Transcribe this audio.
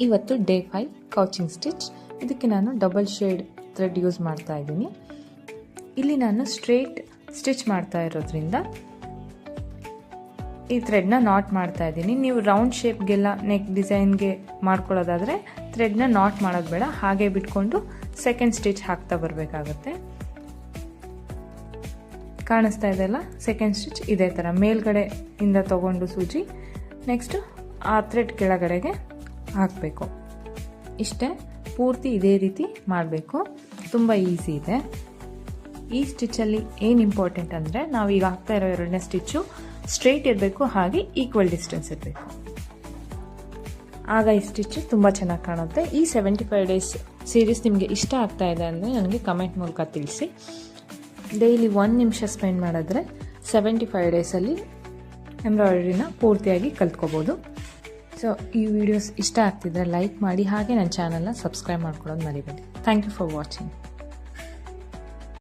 ಇವತ್ತು day 5 ಕೌಚಿಂಗ್ stitch. ಇದಕ್ಕೆ ನಾನು ಡಬಲ್ ಶೇಡ್ ಥ್ರೆಡ್ ಯೂಸ್ ಮಾಡ್ತಾ ಇದ್ದೀನಿ. ಇಲ್ಲಿ ನಾನು ಸ್ಟ್ರೇಟ್ ಸ್ಟಿಚ್ ಮಾಡ್ತಾ ಇರೋದ್ರಿಂದ ಈ ಥ್ರೆಡ್ನ ನಾಟ್ ಮಾಡ್ತಾ ಇದ್ದೀನಿ. ನೀವು ರೌಂಡ್ ಶೇಪ್ಗೆಲ್ಲ ನೆಕ್ ಡಿಸೈನ್ಗೆ ಮಾಡ್ಕೊಳ್ಳೋದಾದರೆ ಥ್ರೆಡ್ನ ನಾಟ್ ಮಾಡೋದು ಬೇಡ, ಹಾಗೆ ಬಿಟ್ಕೊಂಡು ಸೆಕೆಂಡ್ ಸ್ಟಿಚ್ ಹಾಕ್ತಾ ಬರಬೇಕಾಗುತ್ತೆ. ಕಾಣಿಸ್ತಾ ಇದೆಯಲ್ಲ, ಸೆಕೆಂಡ್ ಸ್ಟಿಚ್ ಇದೇ ಥರ ಮೇಲ್ಗಡೆ ಇಂದ ತಗೊಂಡು ಸೂಜಿ ನೆಕ್ಸ್ಟ್ ಆ ಥ್ರೆಡ್ ಕೆಳಗಡೆಗೆ ಹಾಕಬೇಕು. ಇಷ್ಟೇ, ಪೂರ್ತಿ ಇದೇ ರೀತಿ ಮಾಡಬೇಕು. ತುಂಬ ಈಸಿ ಇದೆ. ಈ ಸ್ಟಿಚ್ಚಲ್ಲಿ ಏನು ಇಂಪಾರ್ಟೆಂಟ್ ಅಂದರೆ ನಾವು ಈಗ ಹಾಕ್ತಾ ಇರೋ ಎರಡನೇ ಸ್ಟಿಚ್ಚು ಸ್ಟ್ರೈಟ್ ಇರಬೇಕು, ಹಾಗೆ ಈಕ್ವಲ್ ಡಿಸ್ಟೆನ್ಸ್ ಇರಬೇಕು. ಆಗ ಈ ಸ್ಟಿಚ್ಚು ತುಂಬ ಚೆನ್ನಾಗಿ ಕಾಣುತ್ತೆ. ಈ 75 ಡೇಸ್ ಸೀರೀಸ್ ನಿಮಗೆ ಇಷ್ಟ ಆಗ್ತಾ ಇದೆ ಅಂದರೆ ನನಗೆ ಕಮೆಂಟ್ ಮೂಲಕ ತಿಳಿಸಿ. ಡೈಲಿ 1 ನಿಮಿಷ ಸ್ಪೆಂಡ್ ಮಾಡಿದ್ರೆ 75 ಡೇಸಲ್ಲಿ ಎಂಬ್ರಾಯ್ಡ್ರಿನ ಪೂರ್ತಿಯಾಗಿ ಕಲ್ತ್ಕೋಬೋದು. ಸೊ ಈ ವಿಡಿಯೋಸ್ ಇಷ್ಟ ಆಗ್ತಿದ್ರೆ ಲೈಕ್ ಮಾಡಿ, ಹಾಗೆ ನನ್ನ ಚಾನಲ್ನ ಸಬ್ಸ್ಕ್ರೈಬ್ ಮಾಡ್ಕೊಳ್ಳೋದು ಮರಿಬೇಡಿ. Thank you for watching.